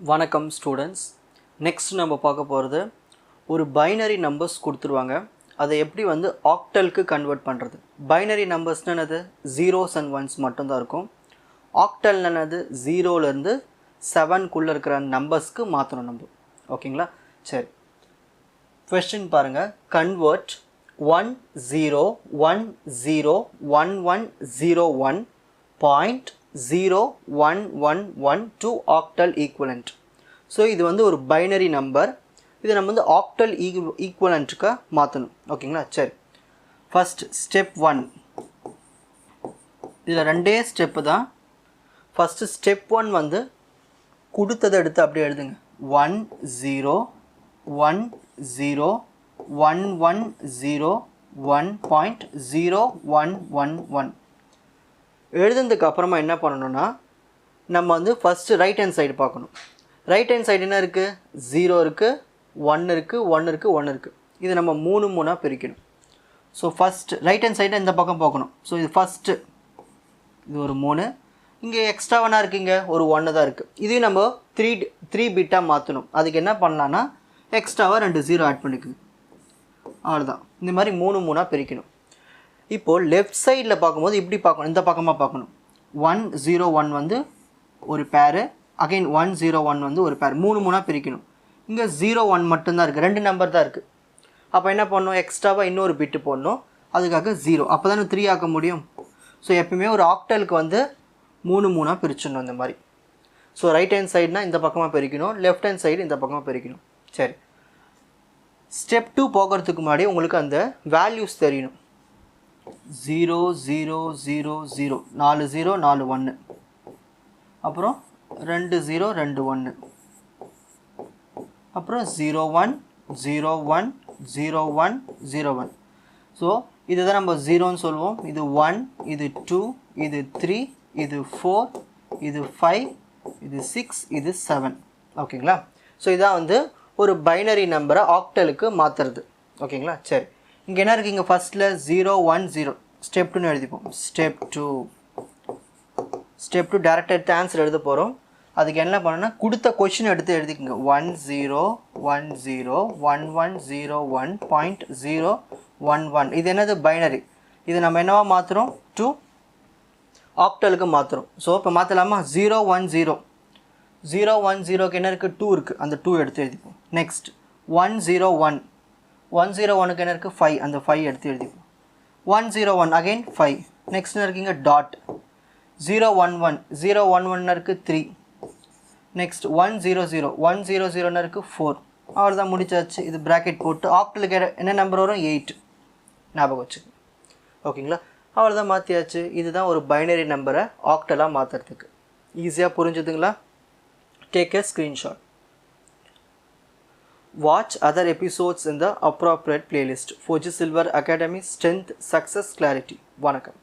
வணக்கம் students. Next நம்ம பார்க்க போகிறது ஒரு பைனரி நம்பர்ஸ் கொடுத்துருவாங்க. அதை எப்படி வந்து ஆக்டலுக்கு கன்வெர்ட் பண்ணுறது. பைனரி நம்பர்ஸ்னு என்னது ஜீரோஸ் அண்ட் ஒன்ஸ் மட்டும்தான் இருக்கும். ஆக்டல் என்னது 0லேருந்து 7க்குள்ளே இருக்கிற நம்பர்ஸ்க்கு மாற்றணும் நம்ம. ஓகேங்களா? சரி, கொஸ்டின் பாருங்கள். Convert 101001.0111 to octal equivalent. So இது வந்து ஒரு பைனரி நம்பர். இதை நம்ம வந்து ஆக்டல் ஈக்குவலண்ட்டுக்கு மாற்றணும். ஓகேங்களா? சரி, ஃபஸ்ட் ஸ்டெப் 1. இதில் ரெண்டே ஸ்டெப்பு தான். ஃபஸ்ட்டு ஸ்டெப் 1 வந்து கொடுத்ததை எடுத்து அப்படியே எழுதுங்க. 101101.0111 எழுதுனதுக்கு அப்புறமா என்ன பண்ணணும்னா, நம்ம வந்து ஃபஸ்ட்டு ரைட் ஹேண்ட் சைடு பார்க்கணும். ரைட் ஹேண்ட் சைடு என்ன இருக்குது? 0 இருக்குது, 1 இருக்குது, 1 இருக்குது, 1 இருக்குது. இது நம்ம 3 பிரிக்கணும். ஸோ ஃபஸ்ட்டு ரைட் ஹேண்ட் சைடை இந்த பக்கம் பார்க்கணும். ஸோ இது ஃபஸ்ட்டு இது ஒரு 3. இங்கே எக்ஸ்ட்ராவாக இருக்குங்க, ஒரு 1 தான் இருக்குது. இதையும் நம்ம 3 பிட்டாக மாற்றணும். அதுக்கு என்ன பண்ணலான்னா, எக்ஸ்ட்ராவாக 2 0 ஆட் பண்ணிக்கோங்க. அவ்வளோதான். இந்த மாதிரி 3 பிரிக்கணும். இப்போது லெஃப்ட் சைடில் பார்க்கும்போது இப்படி பார்க்கணும், இந்த பக்கமாக பார்க்கணும். 101 வந்து ஒரு பேரு, அகைன் 101 வந்து ஒரு பேர். 3 பிரிக்கணும். இங்கே 01 மட்டும்தான் இருக்குது, 2 நம்பர் தான் இருக்குது. அப்போ என்ன பண்ணணும்? எக்ஸ்ட்ராவாக இன்னொரு பிட்டு போடணும். அதுக்காக 0. அப்போ தானே 3 ஆக்க முடியும். ஸோ எப்பவுமே ஒரு ஆக்டலுக்கு வந்து 3 பிரிச்சிடணும் இந்த மாதிரி. ஸோ ரைட் ஹேண்ட் சைடுனா இந்த பக்கமாக பிரிக்கணும், லெஃப்ட் ஹேண்ட் சைடு இந்த பக்கமாக பிரிக்கணும். சரி, ஸ்டெப் 2 போகிறதுக்கு முன்னாடி உங்களுக்கு அந்த வேல்யூஸ் தெரியணும். 0 0 0 0 4 0 4 1, அப்புறம் 2 0 2 1, அப்புறம் 0 1 0 1 0 1 0 1. ஸோ இதை தான் நம்ம 0ன்னு சொல்லுவோம். இது 1, இது 2, இது 3, இது 4, இது 5, இது 6, இது 7. ஓகேங்களா? ஸோ இதான் வந்து ஒரு பைனரி நம்பரை ஆக்டலுக்கு மாற்றுறது. ஓகேங்களா? சரி, இங்கே என்ன இருக்குது? இங்கே ஃபஸ்ட்டில் 0 1 0 ஸ்டெப் 2ன்னு எழுதிப்போம். ஸ்டெப் 2 டேரெக்டாக எடுத்து ஆன்சர் எழுத போகிறோம். அதுக்கு என்ன பண்ணணும்னா, கொடுத்த கொஷின் எடுத்து எழுதிக்கோங்க. 101011.011. இது என்னது? பைனரி. இது நம்ம என்னவா மாற்றுறோம்? டு ஆக்டலுக்கு மாற்றுறோம். ஸோ இப்போ மாற்றலாமா? 010 010க்கு என்ன இருக்குது? 2 இருக்குது. அந்த 2 எடுத்து எழுதிப்போம். நெக்ஸ்ட் 101 101க்கு என்ன இருக்குது? 5. அந்த 5 எடுத்து எழுதிப்போம். 101 அகைன் 5. நெக்ஸ்ட் என்ன இருக்குங்க? டாட். 011 011 இருக்குது 3. நெக்ஸ்ட் 100 100 இருக்குது 4. அவ்வளோதான், முடிச்சாச்சு. இது ப்ராக்கெட் போட்டு ஆக்டலுக்கு என்ன நம்பர் வரும்? 8. ஞாபகம் வச்சுக்கோங்க. ஓகேங்களா? அவ்வளோதான், மாற்றியாச்சு. இதுதான் ஒரு பைனரி நம்பரை ஆக்டலாக மாற்றுறதுக்கு. ஈஸியாக புரிஞ்சுதுங்களா? Take a screenshot. Watch other episodes in the appropriate playlist. Fuji Silver Academy Strength, Success, Clarity. வணக்கம்.